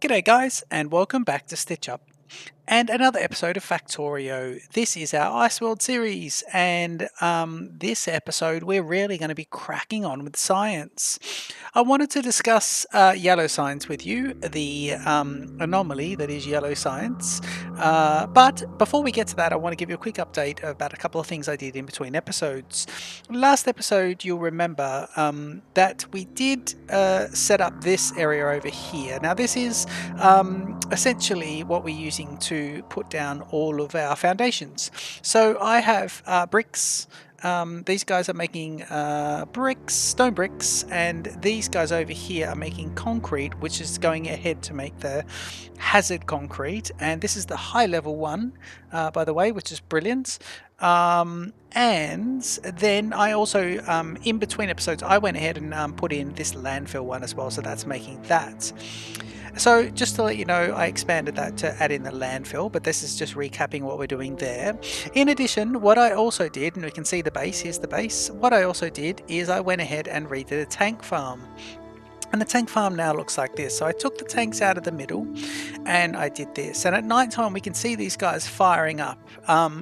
G'day guys, and welcome back to Stitch Up and another episode of Factorio. This is our IceWorld series, and this episode we're really going to be cracking on with science. I wanted to discuss yellow science with you, the anomaly that is yellow science. But before we get to that, I want to give you a quick update about a couple of things I did in between episodes. Last episode, you'll remember that we did set up this area over here. Now, this is essentially what we're using to put down all of our foundations. So I have bricks. These guys are making bricks, stone bricks, and these guys over here are making concrete, which is going ahead to make the hazard concrete. And this is the high level one, by the way, which is brilliant. And then I also, in between episodes, I went ahead and put in this landfill one as well. So that's making that. So just to let you know, I expanded that to add in the landfill, but this is just recapping what we're doing there. In addition, what I also did, and we can see the base, here's the base. What I also did is I went ahead and redid a tank farm. And the tank farm now looks like this. So I took the tanks out of the middle and I did this. And at night time, we can see these guys firing up,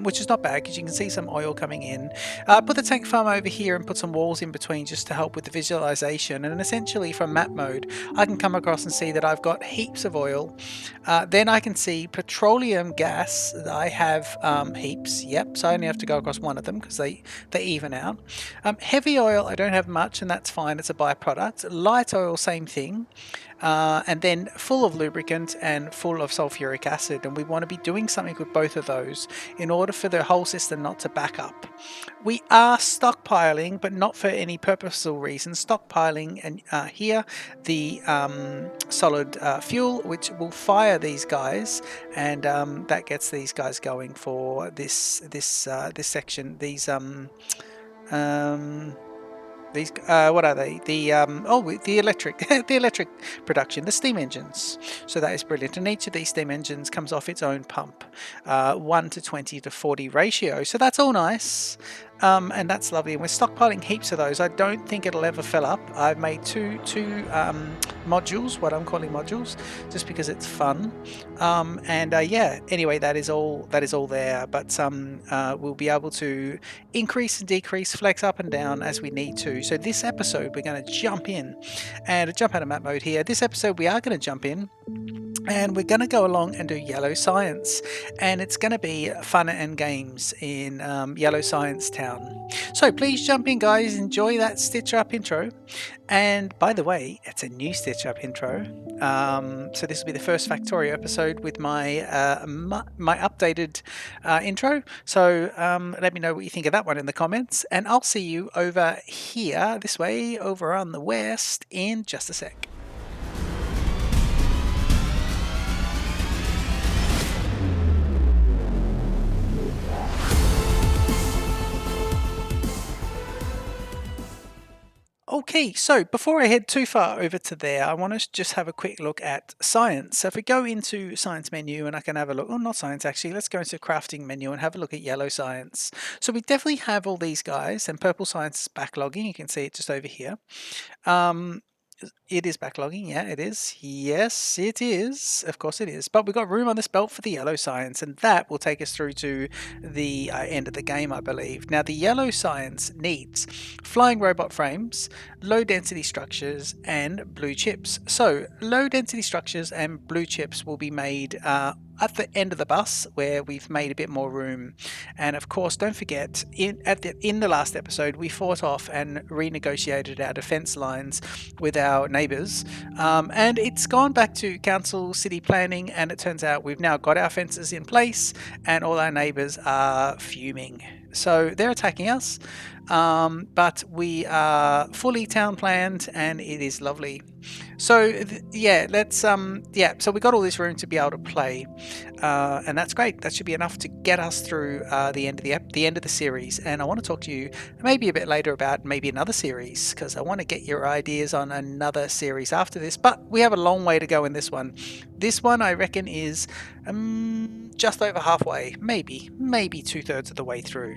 which is not bad because you can see some oil coming in. Put the tank farm over here and put some walls in between just to help with the visualization. And essentially from map mode, I can come across and see that I've got heaps of oil. Then I can see petroleum gas. I have heaps. Yep. So I only have to go across one of them because they even out. Heavy oil, I don't have much, and that's fine. It's a byproduct. Light oil, same thing. And then full of lubricant and full of sulfuric acid, and we want to be doing something with both of those in order for the whole system not to back up. We are stockpiling, but not for any purposeful reason. Stockpiling and here the solid fuel, which will fire these guys, and that gets these guys going for this section. These what are they? The electric the electric production, the steam engines. So that is brilliant, and each of these steam engines comes off its own pump, 1 to 20 to 40 ratio. So that's all nice. And that's lovely, and we're stockpiling heaps of those. I don't think it'll ever fill up. I've made two modules, what I'm calling modules, just because it's fun. Yeah, anyway, that is all there, but we'll be able to increase and decrease, flex up and down as we need to. So this episode we're going to jump in and jump out of map mode here. This episode we are going to jump in and we're going to go along and do yellow science, and it's going to be fun and games in yellow science town. So please jump in, guys, enjoy that Stitch Up intro. And by the way, it's a new Stitch Up intro, so this will be the first Factorio episode with my my updated intro. So let me know what you think of that one in the comments, and I'll see you over here this way over on the west in just a sec. Okay, so before I head too far over to there, I want to just have a quick look at science. So if we go into science menu, and I can have a look, oh, not science actually, let's go into crafting menu and have a look at yellow science. So we definitely have all these guys, and purple science is backlogging. You can see it just over here. It is backlogging, yeah, it is. Yes, it is. Of course it is. But we've got room on this belt for the yellow science, and that will take us through to the end of the game, I believe. Now, the yellow science needs flying robot frames, low density structures, and blue chips. So, low density structures and blue chips will be made at the end of the bus where we've made a bit more room. And of course, don't forget, in the last episode, we fought off and renegotiated our defense lines with our neighbors, and it's gone back to council city planning, and it turns out we've now got our fences in place and all our neighbors are fuming. So they're attacking us, but we are fully town planned and it is lovely. So so we got all this room to be able to play, and that's great. That should be enough to get us through the end of the series. And I want to talk to you maybe a bit later about maybe another series, because I want to get your ideas on another series after this. But we have a long way to go in this one. This one I reckon is just over halfway, maybe 2/3 of the way through.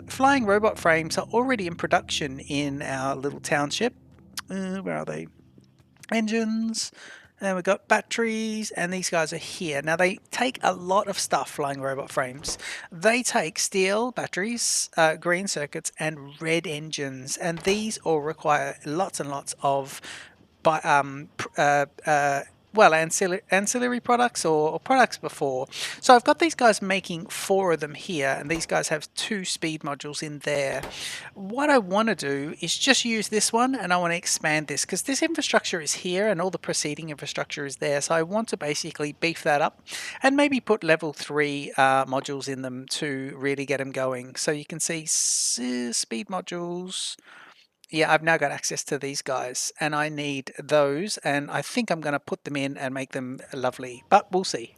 Flying robot frames are already in production in our little township. Where are they? engines, and we've got batteries, and these guys are here. Now they take a lot of stuff, flying robot frames. They take steel batteries, green circuits, and red engines, and these all require lots and lots of well, ancillary products or products before. So I've got these guys making 4 of them here, and these guys have 2 speed modules in there. What I want to do is just use this one, and I want to expand this because this infrastructure is here and all the preceding infrastructure is there. So I want to basically beef that up and maybe put level 3 modules in them to really get them going. So you can see speed modules. Yeah, I've now got access to these guys, and I need those, and I think I'm going to put them in and make them lovely, but we'll see.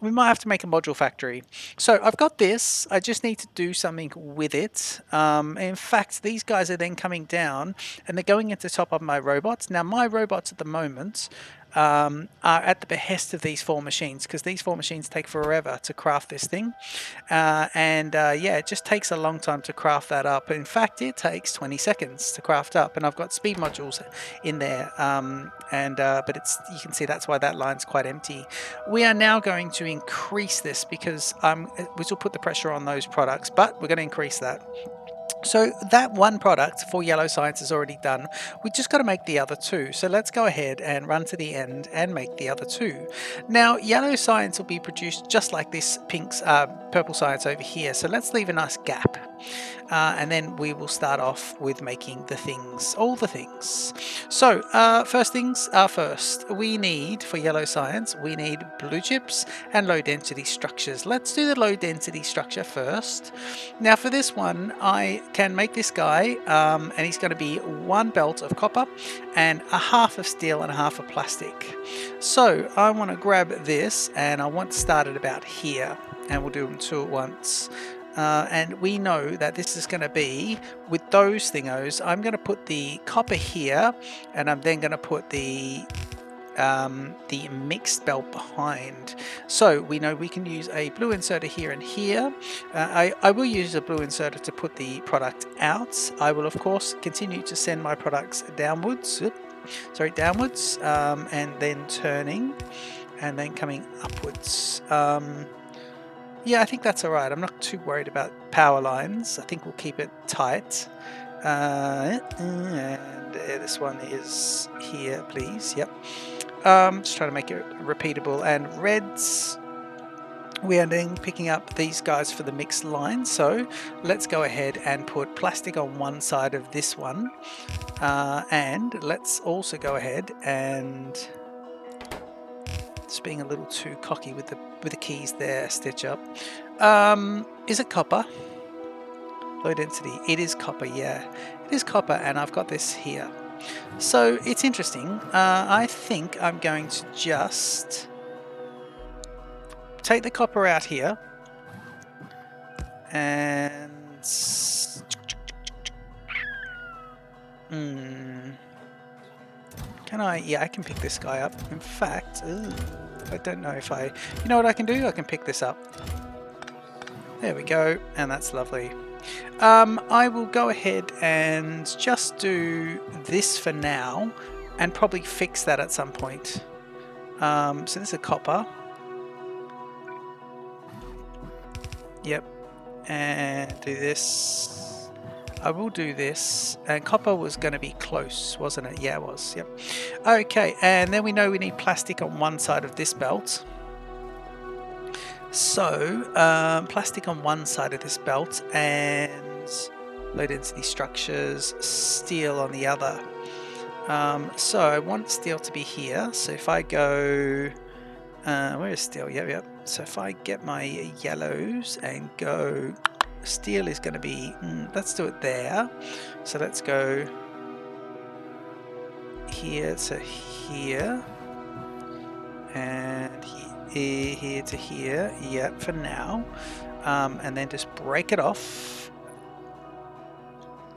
We might have to make a module factory. So I've got this. I just need to do something with it. In fact, these guys are then coming down, and they're going into the top of my robots. Now, my robots at the moment are at the behest of these 4 machines, because these 4 machines take forever to craft this thing. Yeah, it just takes a long time to craft that up. In fact, it takes 20 seconds to craft up, and I've got speed modules in there. But you can see that's why that line's quite empty. We are now going to increase this because which will put the pressure on those products, but we're going to increase that. So that one product for yellow science is already done. We just got to make the other 2. So let's go ahead and run to the end and make the other 2. Now, yellow science will be produced just like this purple science over here. So let's leave a nice gap. And then we will start off with making the things, all the things. So first things are first. We need, for yellow science, we need blue chips and low density structures. Let's do the low density structure first. Now for this one, I can make this guy, and he's going to be 1 belt of copper and a half of steel and a half of plastic. So I want to grab this, and I want to start it about here, and we'll do them 2 at once. And we know that this is going to be, with those thingos, I'm going to put the copper here, and I'm then going to put the mixed belt behind. So we know we can use a blue inserter here and here. I will use a blue inserter to put the product out. I will of course continue to send my products downwards, and then turning, and then coming upwards. Yeah, I think that's all right. I'm not too worried about power lines. I think we'll keep it tight. And this one is here, please. Yep. Just trying to make it repeatable. And reds, we are then picking up these guys for the mixed line. So let's go ahead and put plastic on one side of this one. And let's also go ahead and, just being a little too cocky with the keys there, stitch up. Is it copper? Low density. It is copper, yeah. It is copper, and I've got this here. So it's interesting. I think I'm going to just take the copper out here and can I? Yeah, I can pick this guy up. In fact, I don't know if you know what I can do? I can pick this up. There we go, and that's lovely. I will go ahead and just do this for now, and probably fix that at some point. So this is copper. Yep, and do this. I will do this, and copper was going to be close, wasn't it? Yeah, it was. Yep. Okay, and then we know we need plastic on one side of this belt. So plastic on one side of this belt and low density structures, steel on the other. So I want steel to be here. So if I go, where is steel? Yep. So if I get my yellows and go, steel is going to be, let's do it there. So let's go here to here, and here to here, yep, for now. And then just break it off.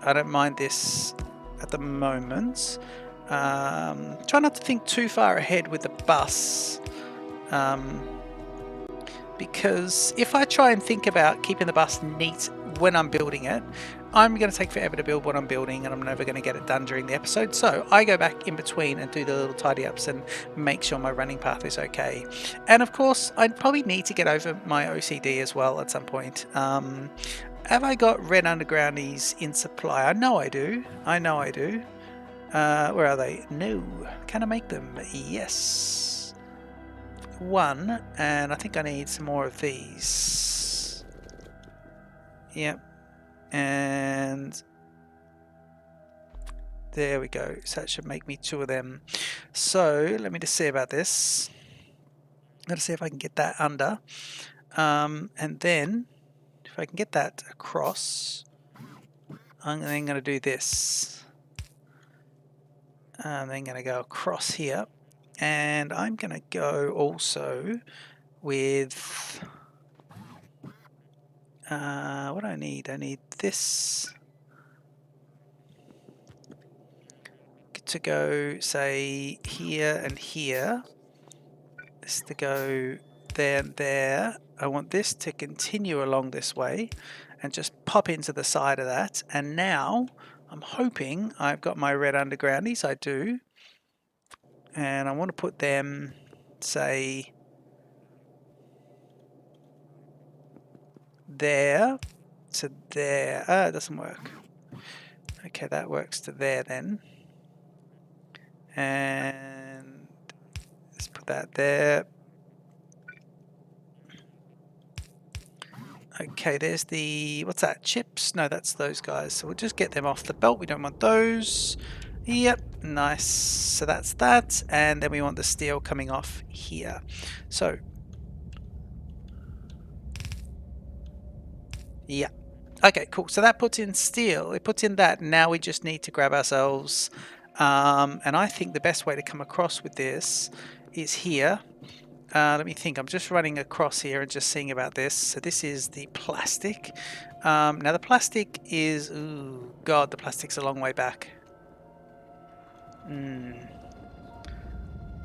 I don't mind this at the moment. Try not to think too far ahead with the bus. Because if I try and think about keeping the bus neat when I'm building it, I'm going to take forever to build what I'm building, and I'm never going to get it done during the episode. So I go back in between and do the little tidy ups and make sure my running path is okay. And of course, I'd probably need to get over my OCD as well at some point. Have I got red undergroundies in supply? I know I do. I know I do. Where are they? No. Can I make them? Yes. One, and I think I need some more of these. Yep. And there we go. So that should make me 2 of them. So let me just see about this. Let's see if I can get that under. And then if I can get that across, I'm then going to do this. I'm then going to go across here. And I'm going to go also with... what do I need? I need this to go, say, here and here. This to go there and there. I want this to continue along this way and just pop into the side of that. And now I'm hoping I've got my red undergroundies. I do. And I want to put them, say, there to there. It doesn't work. Okay, that works to there then. And let's put that there. Okay, there's the, what's that, chips? No, that's those guys. So we'll just get them off the belt. We don't want those. Yep, nice. So that's that. And then we want the steel coming off here. So, yeah. Okay, cool. So that puts in steel. It puts in that. Now we just need to grab ourselves. And I think the best way to come across with this is here. Let me think. I'm just running across here and just seeing about this. So this is the plastic. Now the plastic is... Ooh, God, the plastic's a long way back.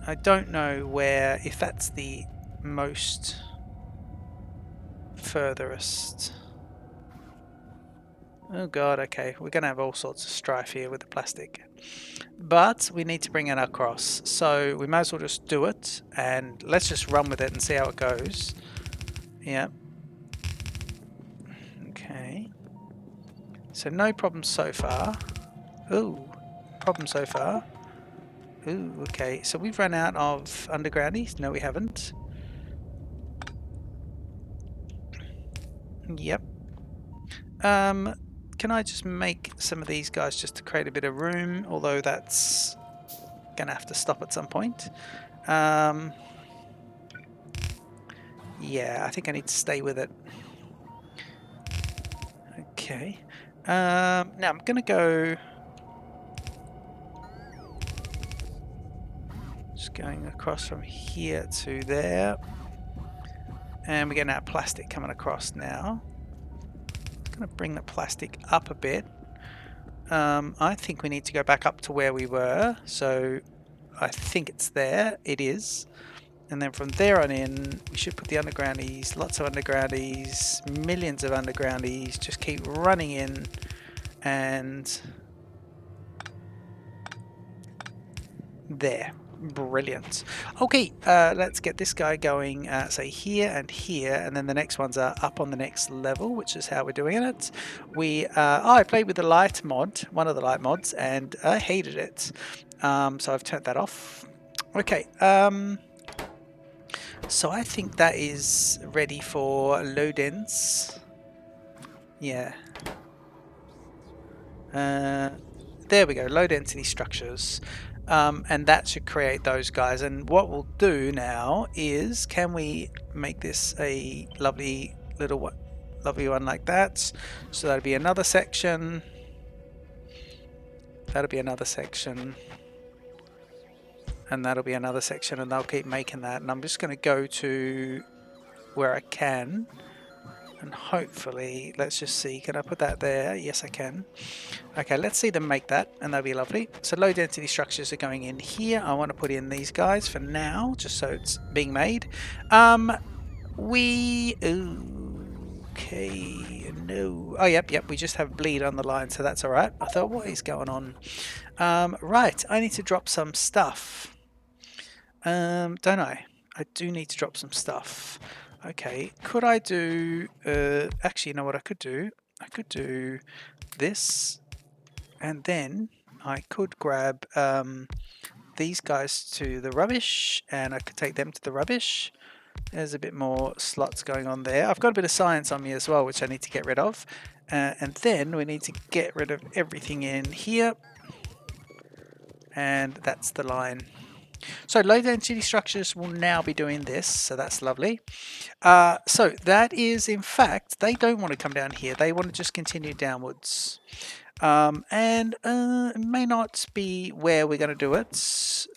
I don't know where... If that's the most furthest... Oh God, okay. We're going to have all sorts of strife here with the plastic. But we need to bring it across. So we might as well just do it. And let's just run with it and see how it goes. Yeah. Okay. So no problem so far. Ooh. Problem so far. Ooh, okay. So we've run out of undergroundies. No, we haven't. Yep. Can I just make some of these guys just to create a bit of room? Although that's going to have to stop at some point. Yeah, I think I need to stay with it. Okay. Now I'm going to go... Just going across from here to there. And we're getting our plastic coming across now. I'm going to bring the plastic up a bit. I think we need to go back up to where we were. So I think it's there. It is. And then from there on in, we should put the undergroundies, lots of undergroundies, millions of undergroundies. Just keep running in and there. Brilliant. Okay, let's get this guy going, say here and here, and then the next ones are up on the next level, which is how we're doing it. I played with the light mod, one of the light mods, and I hated it. So I've turned that off. Okay, so I think that is ready for low dense. Yeah. There we go, low density structures. And that should create those guys. And what we'll do now is, can we make this a lovely little one, lovely one like that? So that'll be another section. That'll be another section. And that'll be another section, and they'll keep making that. And I'm just going to go to where I can. And hopefully, let's just see, can I put that there? Yes, I can. Okay, let's see them make that, and that'll be lovely. So low density structures are going in here. I want to put in these guys for now, just so it's being made. Okay, no. Oh, yep, we just have bleed on the line, so that's alright. I thought, what is going on? Right, I need to drop some stuff. Don't I? I do need to drop some stuff. Okay, could I do... actually, you know what I could do? I could do this, and then I could grab these guys to the rubbish, and I could take them to the rubbish. There's a bit more slots going on there. I've got a bit of science on me as well, which I need to get rid of. And then we need to get rid of everything in here. And that's the line. So low density structures will now be doing this, so that's lovely. So that is, in fact, they don't want to come down here. They want to just continue downwards. And it may not be where we're going to do it.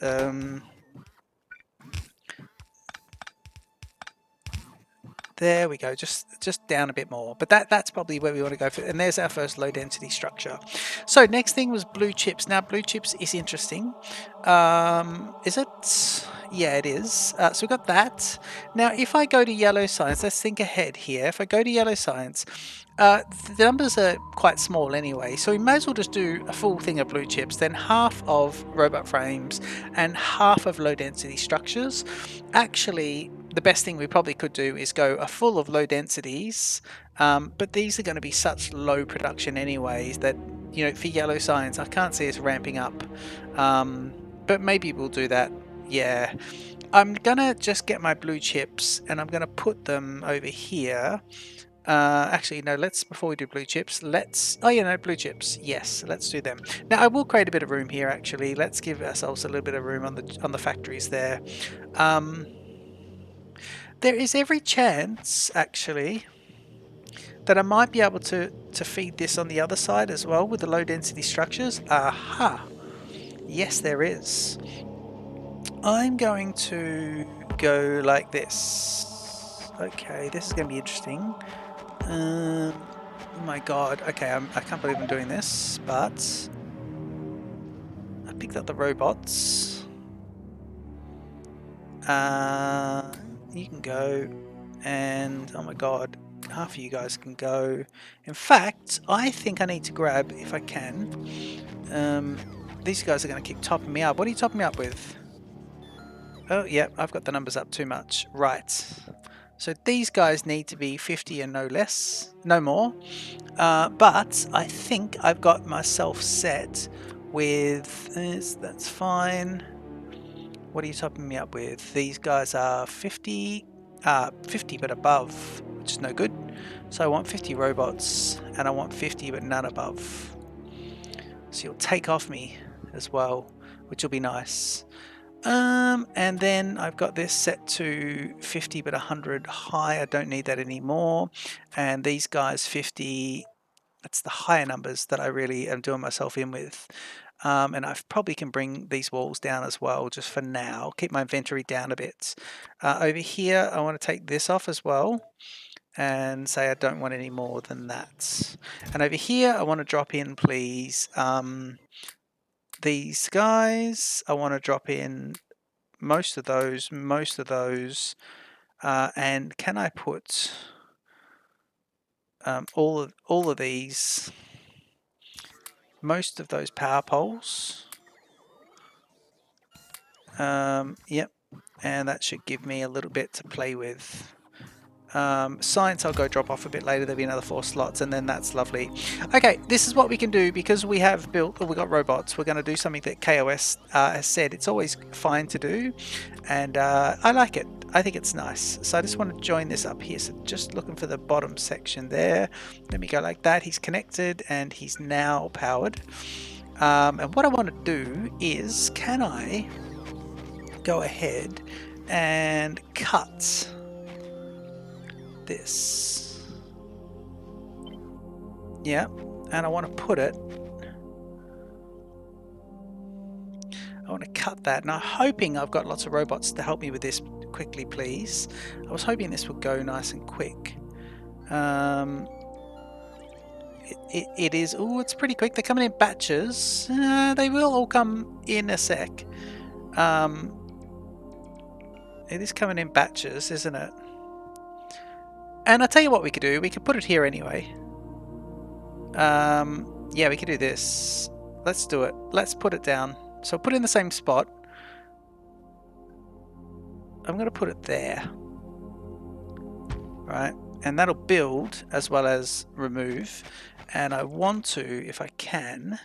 There we go, just down a bit more. But that's probably where we want to go for. And there's our first low density structure. So next thing was blue chips. Now blue chips is interesting. Is it? Yeah, it is. So we've got that. Now if I go to yellow science, let's think ahead here. If I go to yellow science, the numbers are quite small anyway, so we may as well just do a full thing of blue chips, then half of robot frames and half of low density structures. Actually, the best thing we probably could do is go a full of low densities, but these are going to be such low production anyways that, you know, for yellow science I can't see us ramping up, but maybe we'll do that. Yeah, I'm gonna just get my blue chips and I'm gonna put them over here. Actually, no, let's, before we do blue chips, let's, oh yeah, no, blue chips, yes, let's do them. Now I will create a bit of room here actually. Let's give ourselves a little bit of room on the factories there. There is every chance actually that I might be able to feed this on the other side as well with the low density structures. Aha, yes there is. I'm going to go like this. Okay, this is going to be interesting. Oh my god, okay, I can't believe I'm doing this, but I picked up the robots. You can go, and oh my god, half of you guys can go. In fact, I think I need to grab, if I can, these guys are going to keep topping me up. What are you topping me up with? Oh, yeah, I've got the numbers up too much. Right. So these guys need to be 50 and no less, no more. But I think I've got myself set with this. That's fine. What are you topping me up with? These guys are 50, 50 but above, which is no good. So I want 50 robots, and I want 50 but none above. So you'll take off me as well, which will be nice. And then I've got this set to 50 but 100 high. I don't need that anymore. And these guys 50. That's the higher numbers that I really am doing myself in with. And I probably can bring these walls down as well, just for now. Keep my inventory down a bit. Over here, I want to take this off as well and say I don't want any more than that. And over here, I want to drop in, please, these guys. I want to drop in most of those, and can I put all of these, most of those power poles? Yep, and that should give me a little bit to play with. Science I'll go drop off a bit later. There'll be another 4 slots, and then that's lovely. Okay, this is what we can do because we have built, or we got robots. We're going to do something that KOS has said it's always fine to do, and I like it. I think it's nice. So I just want to join this up here. So just looking for the bottom section there. Let me go like that. He's connected and he's now powered. And what I want to do is, can I go ahead and cut this? Yeah, and I want to put it, I want to cut that. Now, hoping I've got lots of robots to help me with this quickly, please. I was hoping this would go nice and quick. It is, oh, it's pretty quick. They're coming in batches. They will all come in a sec. It is coming in batches, isn't it? And I'll tell you what we could do. We could put it here anyway. Yeah, we could do this. Let's do it. Let's put it down. So put it in the same spot. I'm going to put it there. Right, and that'll build as well as remove. And I want to, if I can,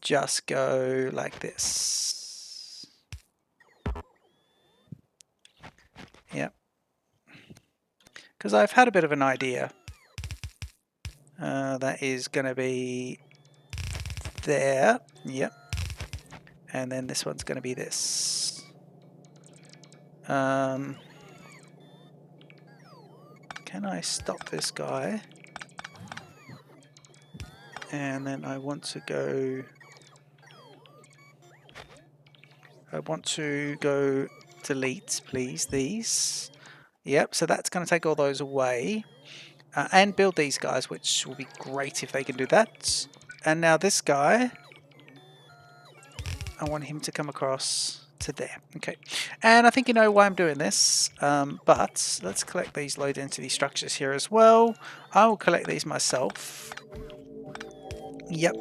just go like this. Yep. Because I've had a bit of an idea. That is going to be there. Yep. And then this one's going to be this. Can I stop this guy? And then I want to go... delete, please, these. Yep, so that's going to take all those away. And build these guys, which will be great if they can do that. And now this guy, I want him to come across to there. Okay, and I think you know why I'm doing this, but let's collect these low density structures here as well. I will collect these myself. Yep.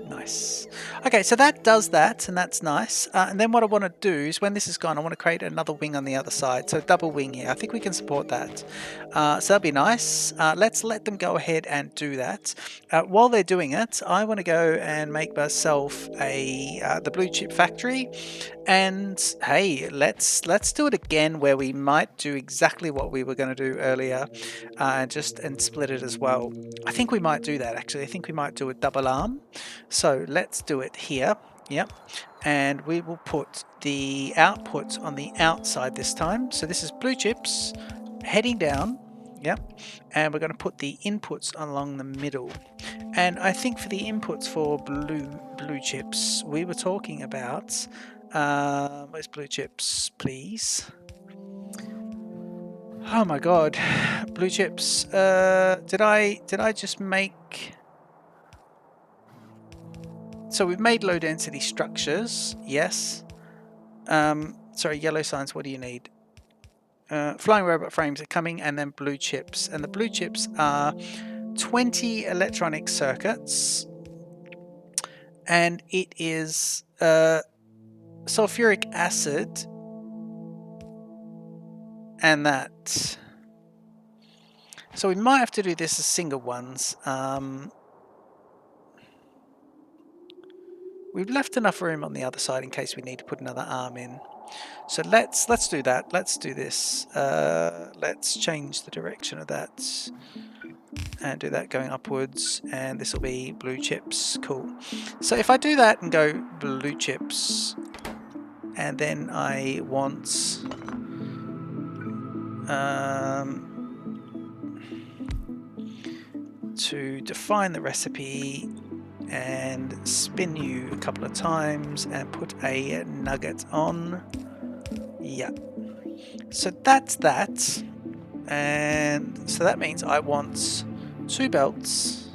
Nice. Okay, so that does that, and that's nice. And then what I want to do is when this is gone, I want to create another wing on the other side. So double wing here. I think we can support that. So that'll be nice. Let's let them go ahead and do that. While they're doing it, I want to go and make myself the blue chip factory. And hey, let's do it again where we might do exactly what we were going to do earlier, and split it as well. I think we might do that actually. I think we might do a double arm. So let's do it here. Yep. And we will put the output on the outside this time. So this is blue chips heading down. Yep. And we're going to put the inputs along the middle. And I think for the inputs for blue chips, we were talking about where's blue chips, please? Oh my god, blue chips. Did I just make? So we've made low density structures. Yes. Sorry, yellow signs. What do you need? Flying robot frames are coming, and then blue chips. And the blue chips are 20 electronic circuits, and it is sulfuric acid and that. So we might have to do this as single ones. We've left enough room on the other side in case we need to put another arm in. So let's do that. Let's do this. Let's change the direction of that and do that going upwards, and this will be blue chips. Cool. So if I do that and go blue chips, and then I want to define the recipe and spin you a couple of times and put a nugget on. Yeah. So that's that. And so that means I want 2 belts.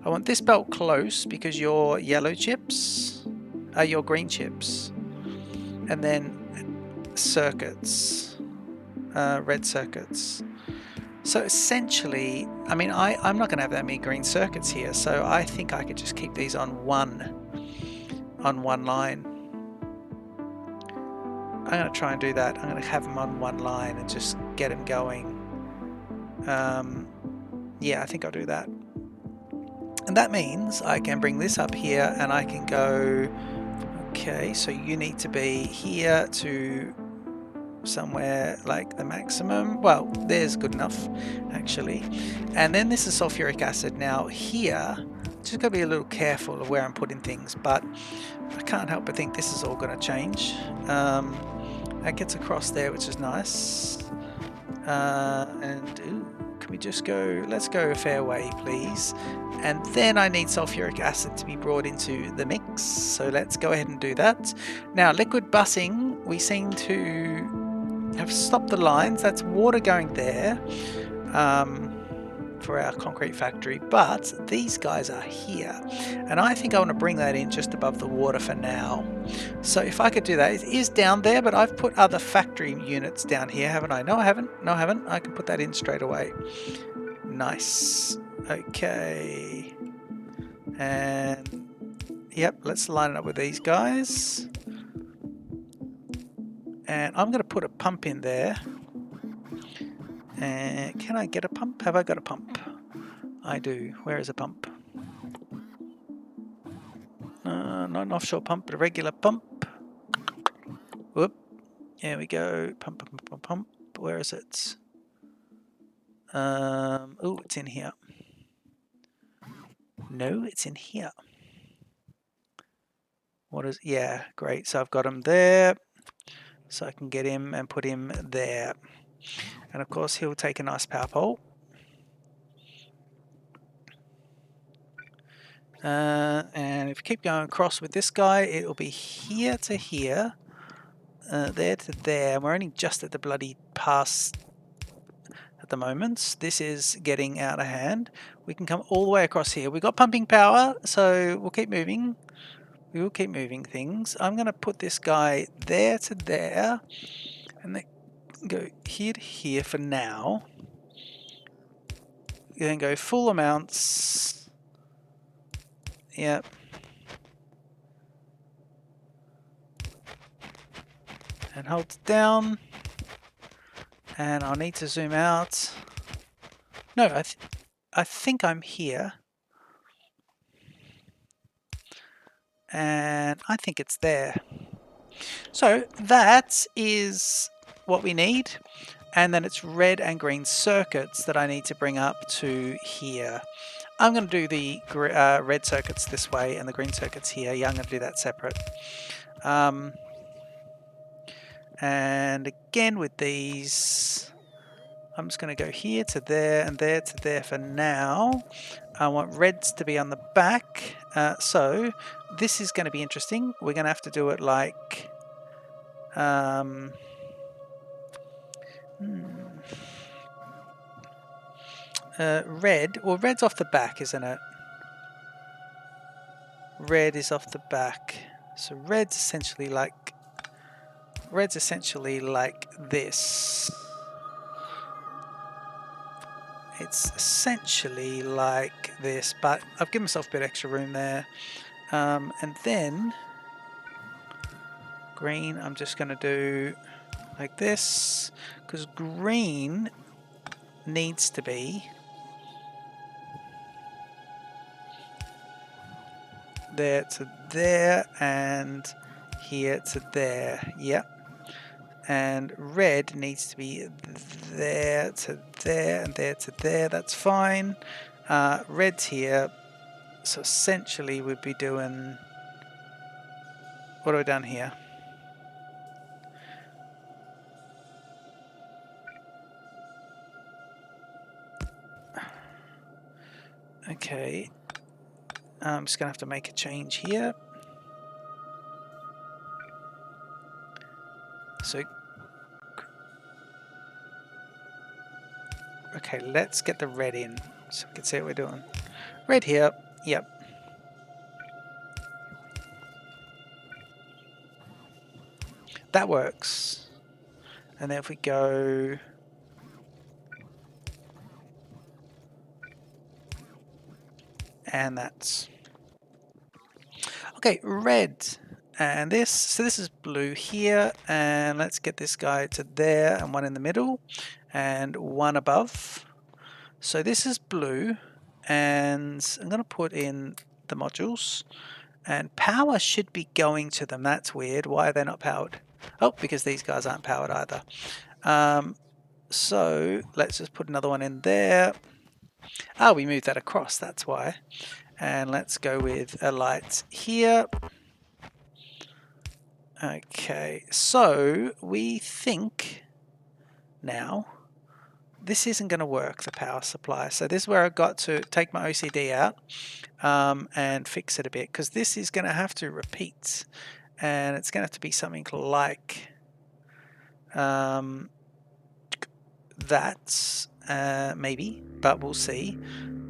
I want this belt close because you're yellow chips, your green chips. And then circuits, red circuits. So essentially, I mean, I'm not going to have that many green circuits here, so I think I could just keep these on one line. I'm going to try and do that. I'm going to have them on one line and just get them going. Yeah, I think I'll do that. And that means I can bring this up here and I can go, okay, so you need to be here to somewhere like the maximum. Well, there's good enough actually. And then this is sulfuric acid. Now here, just gotta be a little careful of where I'm putting things, but I can't help but think this is all going to change. That gets across there, which is nice. And ooh, can we just go, let's go a fair way, please. And then I need sulfuric acid to be brought into the mix. So let's go ahead and do that. Now, liquid busing, we seem to have stopped the lines. That's water going there for our concrete factory, but these guys are here. And I think I want to bring that in just above the water for now. So if I could do that, it is down there, but I've put other factory units down here, haven't I? No, I haven't. No, I haven't. I can put that in straight away. Nice. Okay. And yep, let's line it up with these guys. And I'm going to put a pump in there. And can I get a pump? Have I got a pump? I do. Where is a pump? Not an offshore pump, but a regular pump. Whoop. There we go. Pump, pump, pump, pump. Where is it? Oh, it's in here. No, it's in here. What is? Yeah, great. So I've got him there. So I can get him and put him there. And of course, he'll take a nice power pole. And if you keep going across with this guy, it'll be here to here, there to there. We're only just at the bloody pass at the moment. This is getting out of hand. We can come all the way across here. We've got pumping power, so we'll keep moving. We will keep moving things. I'm going to put this guy there to there, and then go here to here for now. Then go full amounts. Yep. And hold it down. And I'll need to zoom out. No, I think I'm here. And I think it's there. So that is what we need. And then it's red and green circuits that I need to bring up to here. I'm going to do the red circuits this way and the green circuits here. Yeah, I'm going to do that separate. And again with these, I'm just going to go here to there and there to there for now. I want reds to be on the back. So this is going to be interesting. We're going to have to do it like... red. Well, red's off the back, isn't it? Red is off the back. So red's essentially like this. It's essentially like this, but I've given myself a bit extra room there. And then green, I'm just going to do like this, because green needs to be there to there and here to there. Yep. And red needs to be there to there and there to there. That's fine. Red's here. So essentially we'd be doing... What have we done here? Okay. I'm just going to have to make a change here. So... Okay, let's get the red in so we can see what we're doing. Red here. Yep. That works. And then if we go... And that's... Okay, red. And this, so this is blue here. And let's get this guy to there and one in the middle. And one above. So this is blue. And I'm going to put in the modules. And power should be going to them. That's weird. Why are they not powered? Oh, because these guys aren't powered either. So let's just put another one in there. Oh, we moved that across. That's why. And let's go with a light here. Okay, so we think now this isn't going to work, the power supply. So this is where I got to take my OCD out and fix it a bit, because this is going to have to repeat. And it's going to have to be something like that, maybe, but we'll see.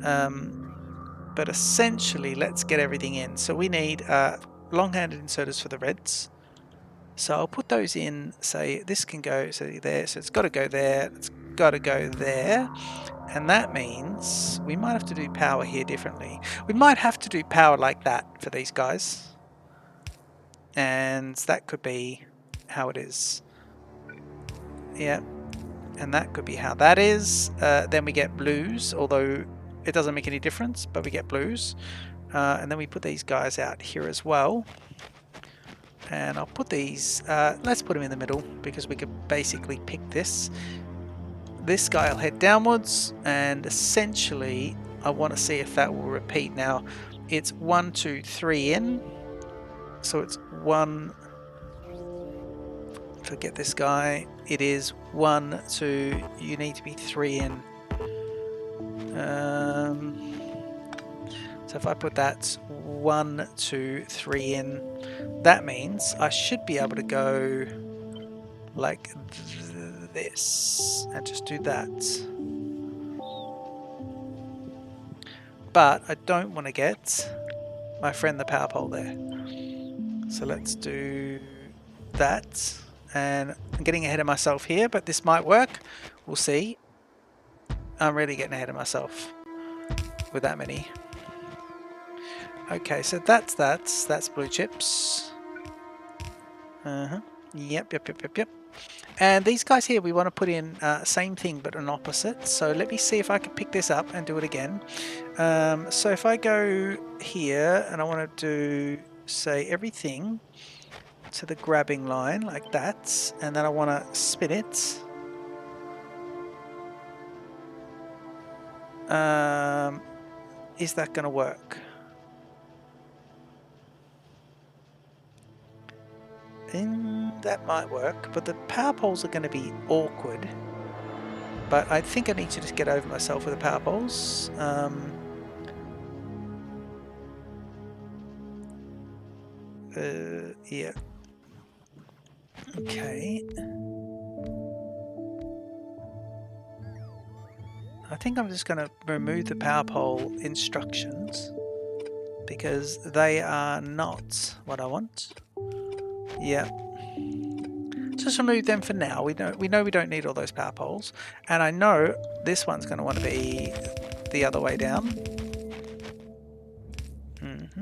But essentially, let's get everything in. So we need long-handed inserters for the reds. So I'll put those in, say this can go so there, so it's got to go there, it's got to go there. And that means we might have to do power here differently. We might have to do power like that for these guys. And that could be how it is. Yeah. And that could be how that is. Then we get blues, although it doesn't make any difference, but we get blues. And then we put these guys out here as well. And I'll put these, let's put them in the middle because we could basically pick this. This guy will head downwards, and essentially I want to see if that will repeat. Now it's 1, 2, 3 in. So it's 1, forget this guy, it is 1, 2, you need to be 3 in. So if I put that 1, 2, 3 in, that means I should be able to go like this and just do that. But I don't want to get my friend the power pole there. So let's do that. And I'm getting ahead of myself here, but this might work. We'll see. I'm really getting ahead of myself with that many. Okay, so that's blue chips. Yep. And these guys here, we want to put in same thing but an opposite. So let me see if I can pick this up and do it again. So if I go here and I want to do, say, everything to the grabbing line like that, and then I want to spin it. Is that going to work? That might work, but the power poles are going to be awkward. But I think I need to just get over myself with the power poles. Yeah. Okay. I think I'm just going to remove the power pole instructions because they are not what I want. Yeah. Just remove them for now. We know we don't need all those power poles, and I know this one's going to want to be the other way down. And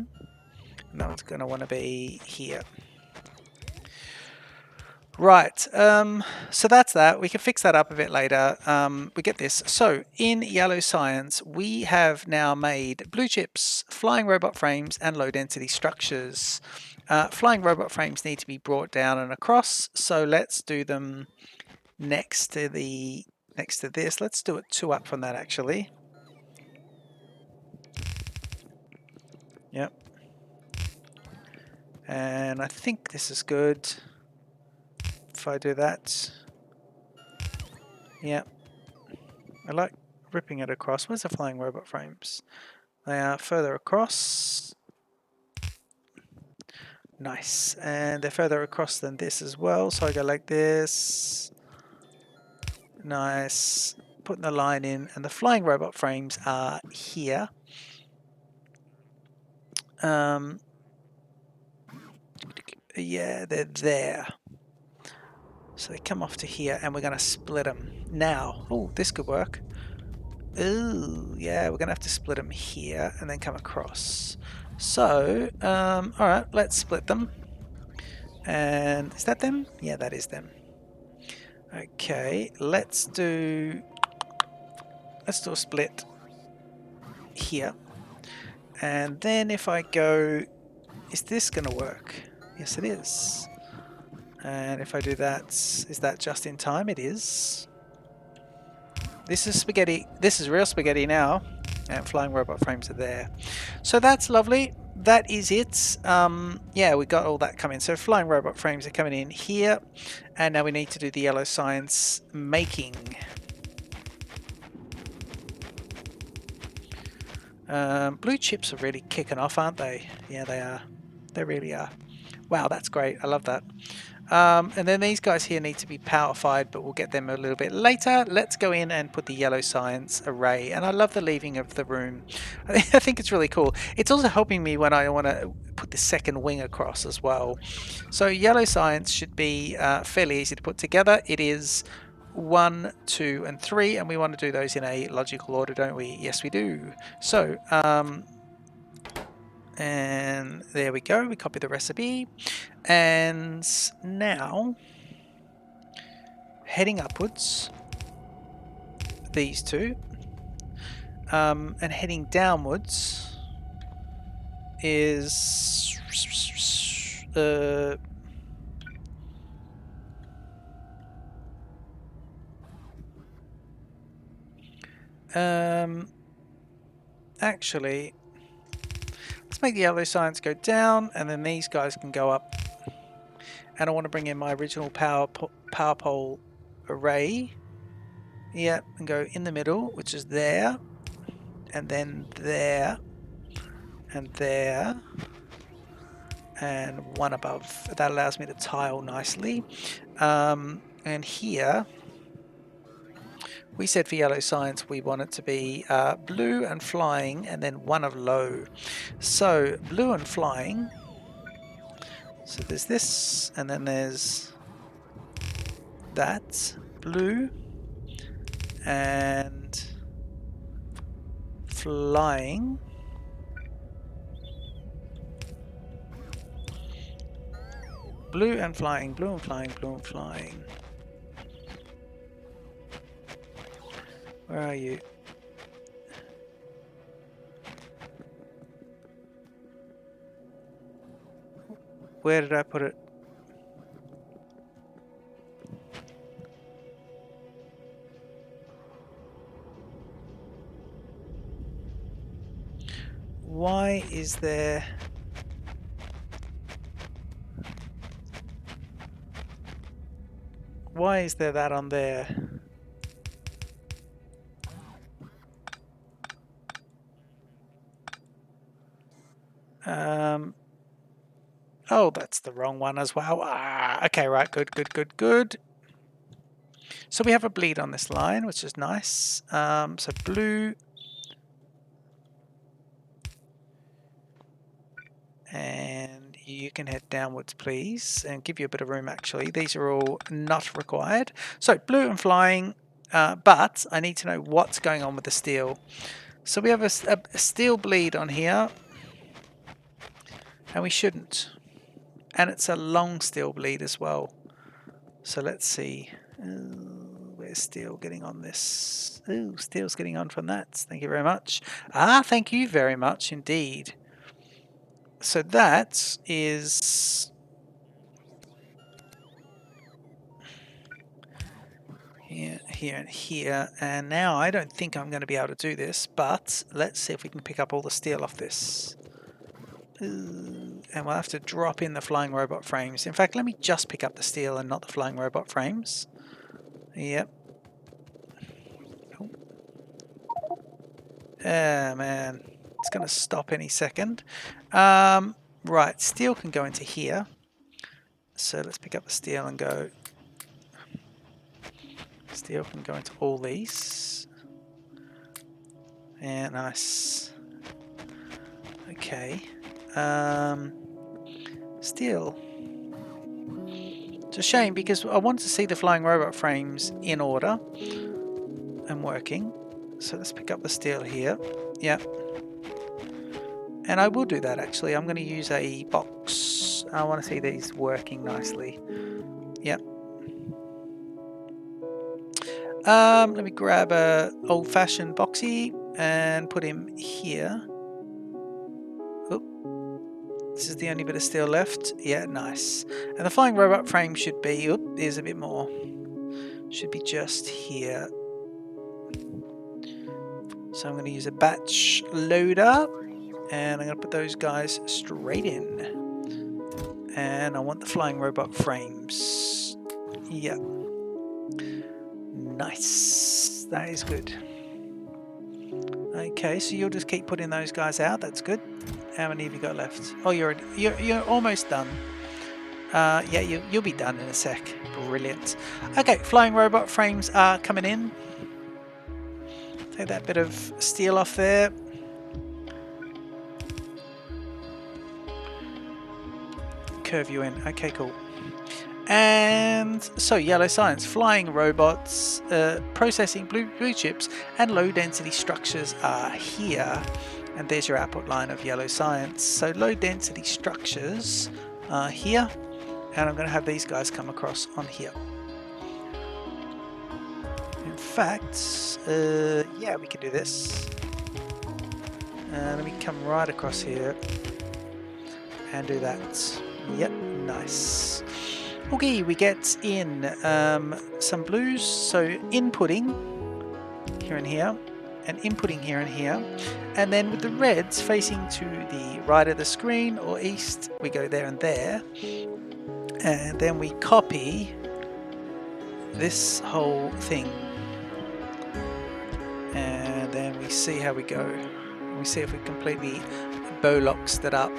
that one's going to want to be here. Right, so that's that. We can fix that up a bit later. We get this. So in yellow science, we have now made blue chips, flying robot frames, and low density structures. Flying robot frames need to be brought down and across. So let's do them next to this. Let's do it 2 up from that actually. Yep. And I think this is good. If I do that, yeah, I like ripping it across. Where's the flying robot frames? They are further across. Nice, and they're further across than this as well. So I go like this. Nice, putting the line in, and the flying robot frames are here. Yeah, they're there. So they come off to here, and we're going to split them. Now, oh, this could work. Ooh, yeah, we're going to have to split them here and then come across. So, alright, let's split them. And is that them? Yeah, that is them. Okay, let's do a split here. And then if I go, is this going to work? Yes, it is. And if I do that, is that just in time? It is. This is spaghetti. This is real spaghetti now. And flying robot frames are there. So that's lovely. That is it. Yeah, we got all that coming. So flying robot frames are coming in here. And now we need to do the yellow science making. Blue chips are really kicking off, aren't they? Yeah, they are. They really are. Wow, that's great. I love that. And then these guys here need to be power-fied, but we'll get them a little bit later. Let's go in and put the yellow science array. And I love the leaving of the room. I think it's really cool. It's also helping me when I want to put the second wing across as well. So yellow science should be fairly easy to put together. It is 1, 2, and 3, and we want to do those in a logical order, don't we? Yes, we do. So, and there we go. We copy the recipe, and now heading upwards, these two, and heading downwards is actually, let's make the yellow science go down, and then these guys can go up. And I want to bring in my original power pole array. Yep, and go in the middle, which is there, and then there, and there, and one above. That allows me to tile nicely. And here, we said for yellow science we want it to be blue and flying, and then one of low. So blue and flying. So there's this, and then there's that blue and flying. Blue and flying, blue and flying, blue and flying. Where are you? Where did I put it? Why is there... Why is there that on there? Oh, that's the wrong one as well. Okay, right, good, good, good, good. So we have a bleed on this line, which is nice. So blue. And you can head downwards, please, and give you a bit of room, actually. These are all not required. So blue and flying, but I need to know what's going on with the steel. So we have a steel bleed on here, and we shouldn't. And it's a long steel bleed as well. So let's see. Where's steel getting on this? Ooh, steel's getting on from that. Thank you very much. Thank you very much indeed. So that is here, here, and here. And now I don't think I'm going to be able to do this, but let's see if we can pick up all the steel off this. And we'll have to drop in the flying robot frames. In fact, let me just pick up the steel and not the flying robot frames. Yep. Oh, man. It's going to stop any second. Right, steel can go into here. So let's pick up the steel and go. Steel can go into all these. Yeah, nice. Okay. Steel. It's a shame because I want to see the flying robot frames in order and working. So let's pick up the steel here. Yep. And I will do that actually. I'm going to use a box. I want to see these working nicely. Yep. Let me grab a old-fashioned boxy and put him here. This is the only bit of steel left. Yeah, nice. And the flying robot frame should be, there's a bit more. Should be just here. So I'm going to use a batch loader. And I'm going to put those guys straight in. And I want the flying robot frames. Yeah. Nice. That is good. Okay, so you'll just keep putting those guys out. That's good. How many have you got left? Oh, you're almost done. Yeah, you'll be done in a sec. Brilliant. Okay, flying robot frames are coming in. Take that bit of steel off there. Curve you in. Okay, cool. And so yellow science, flying robots, processing blue chips, and low density structures are here. And there's your output line of yellow science. So low density structures are here, and I'm going to have these guys come across on here. In fact, yeah, we can do this. Let me come right across here and do that. Yep, nice. Okay, we get in some blues, so inputting here and here, and inputting here and here, and then with the reds facing to the right of the screen or east, we go there and there, and then we copy this whole thing, and then we see how we go. We see if we completely bowlocks that up.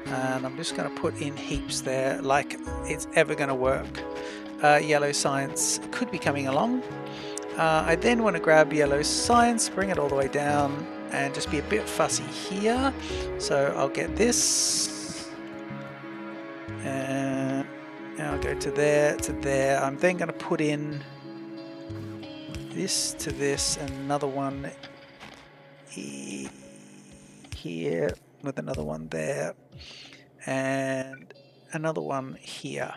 And I'm just going to put in heaps there like it's ever going to work. Yellow science could be coming along. I then want to grab yellow science, bring it all the way down, and just be a bit fussy here. So I'll get this, and I'll go to there, to there. I'm then going to put in this to this, and another one here with another one there, and another one here.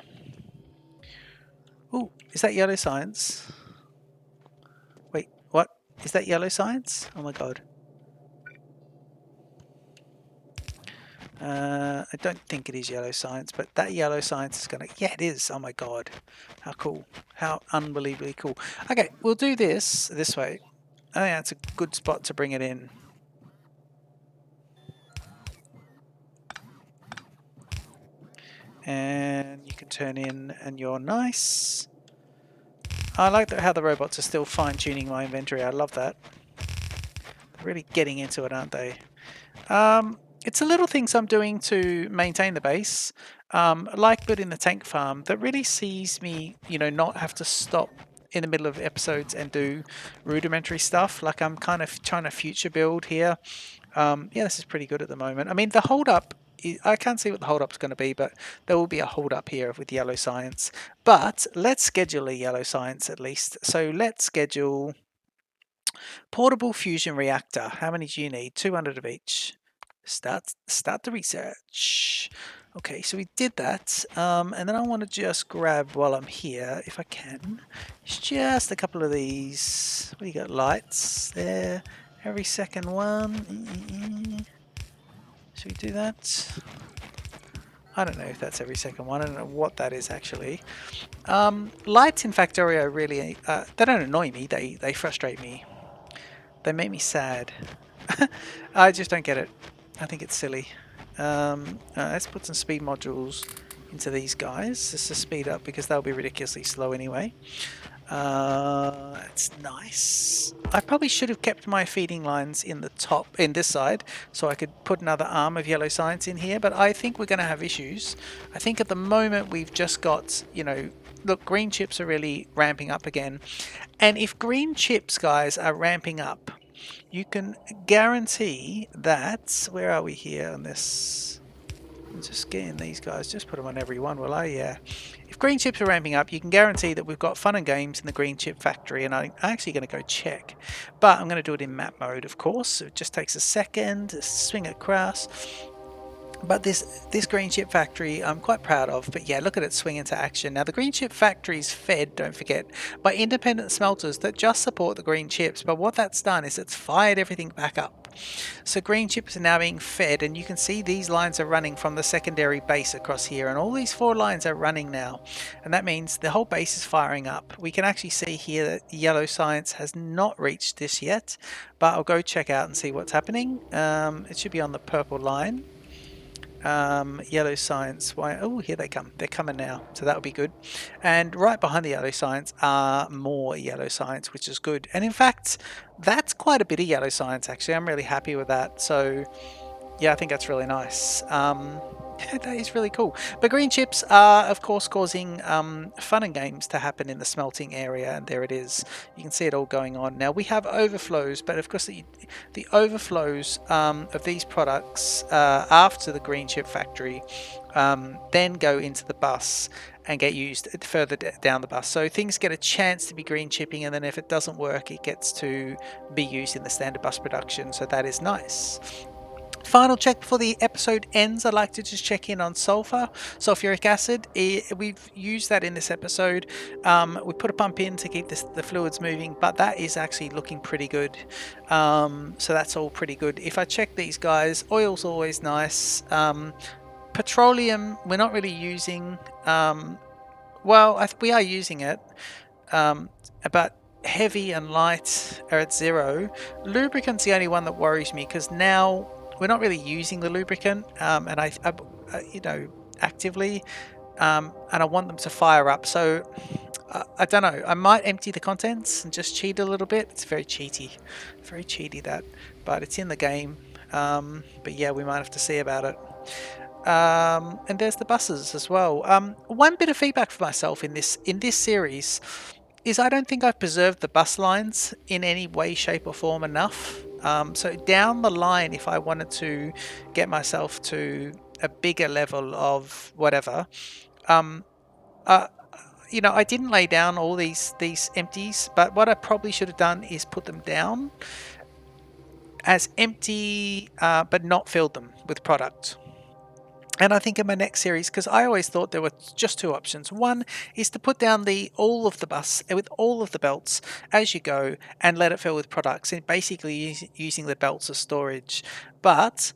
Oh, is that yellow science? Wait, what? Is that yellow science? Oh my god. I don't think it is yellow science, but that yellow science is gonna... Yeah, it is. Oh my god. How cool. How unbelievably cool. Okay, we'll do this way. I think that's a good spot to bring it in. And you can turn in and you're nice. I like how the robots are still fine-tuning my inventory. I love that. They're really getting into it, aren't they? It's the little things I'm doing to maintain the base, like building the tank farm, that really sees me, not have to stop in the middle of episodes and do rudimentary stuff. Like I'm kind of trying to future build here. Yeah, this is pretty good at the moment. I mean, the hold up, I can't see what the hold up's going to be, but there will be a hold up here with yellow science. But let's schedule a yellow science at least. So let's schedule portable fusion reactor. How many do you need? 200 of each. Start the research. Okay, so we did that, and then I want to just grab, while I'm here, if I can, just a couple of these. We got lights there. Every second one. Should we do that? I don't know if that's every second one. I don't know what that is actually. Lights in Factorio really, they don't annoy me. They frustrate me. They make me sad. I just don't get it. I think it's silly. Let's put some speed modules into these guys just to speed up, because they'll be ridiculously slow anyway. That's nice. I probably should have kept my feeding lines in the top, in this side, so I could put another arm of yellow science in here, but I think we're going to have issues. I think at the moment we've just got, look, green chips are really ramping up again. And if green chips, guys, are ramping up, you can guarantee that... Where are we here on this? I'm just getting these guys. Just put them on every one, will I? Yeah. If green chips are ramping up, you can guarantee that we've got fun and games in the green chip factory, and I'm actually going to go check. But I'm going to do it in map mode, of course. So it just takes a second to swing across. But this green chip factory I'm quite proud of. But yeah, look at it swing into action. Now the green chip factory is fed, don't forget, by independent smelters that just support the green chips. But what that's done is it's fired everything back up. So green chips are now being fed, and you can see these lines are running from the secondary base across here, and all these 4 lines are running now, and that means the whole base is firing up. We can actually see here that yellow science has not reached this yet, but I'll go check out and see what's happening. It should be on the purple line. Yellow science, why? Oh, here they come. They're coming now, so that'll be good. And right behind the yellow science are more yellow science, which is good. And in fact, that's quite a bit of yellow science actually. I'm really happy with that. So yeah, I think that's really nice. That is really cool. But green chips are, of course, causing fun and games to happen in the smelting area, and there it is. You can see it all going on. Now we have overflows, but of course the overflows of these products after the green chip factory then go into the bus and get used further down the bus. So things get a chance to be green chipping, and then if it doesn't work, it gets to be used in the standard bus production. So that is nice. Final check before the episode ends, I'd like to just check in on sulfuric acid. We've used that in this episode. We put a pump in to keep the fluids moving, but that is actually looking pretty good. So that's all pretty good. If I check these guys, oil's always nice. Petroleum, we're not really using. Well, we are using it, but heavy and light are at 0. Lubricant's the only one that worries me, because now we're not really using the lubricant, and I actively, and I want them to fire up. So I don't know. I might empty the contents and just cheat a little bit. It's very cheaty, that, but it's in the game. But yeah, we might have to see about it. And there's the buses as well. One bit of feedback for myself in this series is I don't think I've preserved the bus lines in any way, shape or form enough. So down the line, if I wanted to get myself to a bigger level of whatever, I didn't lay down all these empties, but what I probably should have done is put them down as empty, but not filled them with product. And I think in my next series, because I always thought there were just 2 options. One is to put down all of the bus with all of the belts as you go and let it fill with products, and basically using the belts as storage. But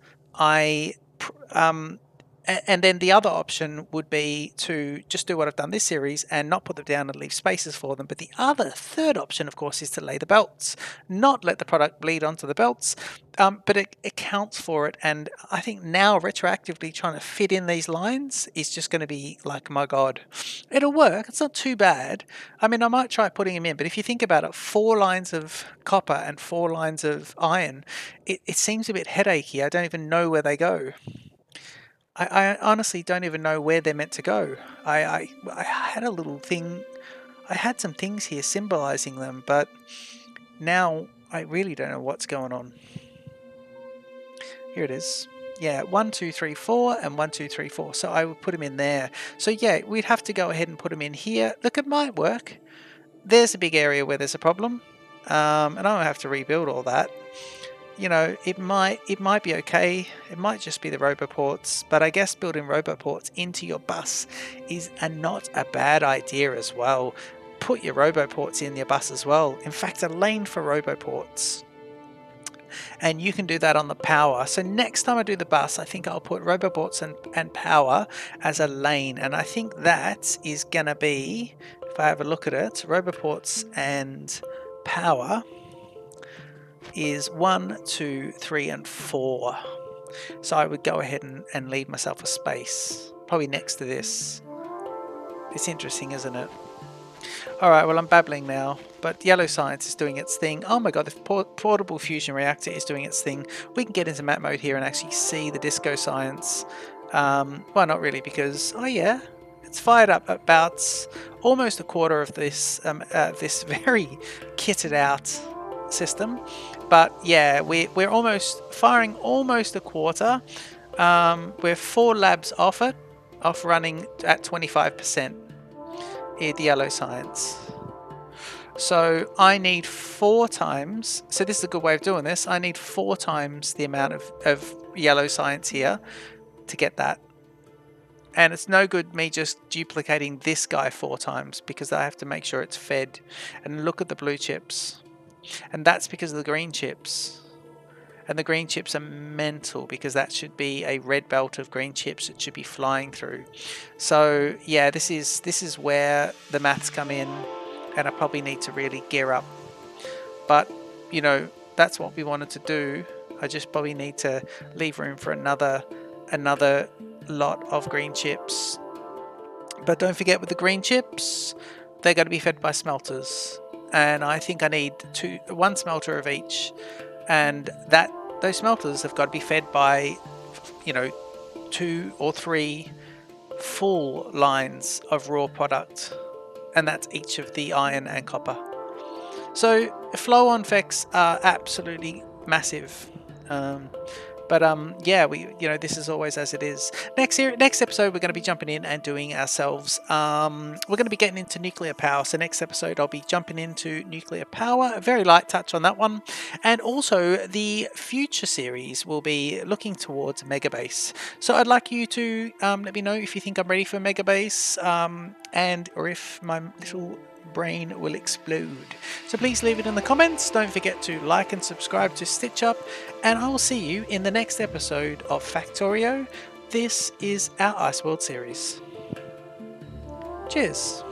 and then the other option would be to just do what I've done this series and not put them down and leave spaces for them. But the third option, of course, is to lay the belts, not let the product bleed onto the belts, but it accounts for it. And I think now retroactively trying to fit in these lines is just going to be like, my God, it'll work. It's not too bad. I mean, I might try putting them in, but if you think about it, 4 lines of copper and 4 lines of iron, it seems a bit headachy. I don't even know where they go. I honestly don't even know where they're meant to go. I had a little thing. I had some things here symbolizing them, but now I really don't know what's going on. Here it is. Yeah, 1, 2, 3, 4, and 1, 2, 3, 4. So I would put them in there. So yeah, we'd have to go ahead and put them in here. Look, it might work. There's a big area where there's a problem, and I don't have to rebuild all that. It might be okay. It might just be the roboports, but I guess building roboports into your bus is not a bad idea as well. Put your roboports in your bus as well. In fact, a lane for roboports. And you can do that on the power. So next time I do the bus, I think I'll put roboports and power as a lane. And I think that is going to be, if I have a look at it, roboports and power is 1, 2, 3, and 4. So I would go ahead and leave myself a space, probably next to this. It's interesting, isn't it? Alright, well, I'm babbling now, but yellow science is doing its thing. Oh my god, the portable fusion reactor is doing its thing. We can get into map mode here and actually see the disco science. Well, not really, because, oh yeah, it's fired up about almost a quarter of this this very kitted out system. But yeah, we're almost firing almost a quarter. We're 4 labs off running at 25%. The yellow science. So I need 4 times. So this is a good way of doing this. I need 4 times the amount of yellow science here to get that. And it's no good me just duplicating this guy 4 times, because I have to make sure it's fed. And look at the blue chips. And that's because of the green chips. And the green chips are mental, because that should be a red belt of green chips that should be flying through. So yeah, this is where the maths come in, and I probably need to really gear up. But that's what we wanted to do. I just probably need to leave room for another lot of green chips. But don't forget, with the green chips, they're going to be fed by smelters, and I think I need 1 smelter of each. And those smelters have got to be fed by, 2 or 3 full lines of raw product, and that's each of the iron and copper. So flow-on effects are absolutely massive. Yeah, this is always as it is. Next episode, we're going to be jumping in and doing ourselves. We're going to be getting into nuclear power. So next episode, I'll be jumping into nuclear power. A very light touch on that one, and also the future series will be looking towards Megabase. So I'd like you to let me know if you think I'm ready for Megabase, or if my little brain will explode. So please leave it in the comments. Don't forget to like and subscribe to Stitch Up, and I will see you in the next episode of Factorio. This is our IceWorld series. Cheers.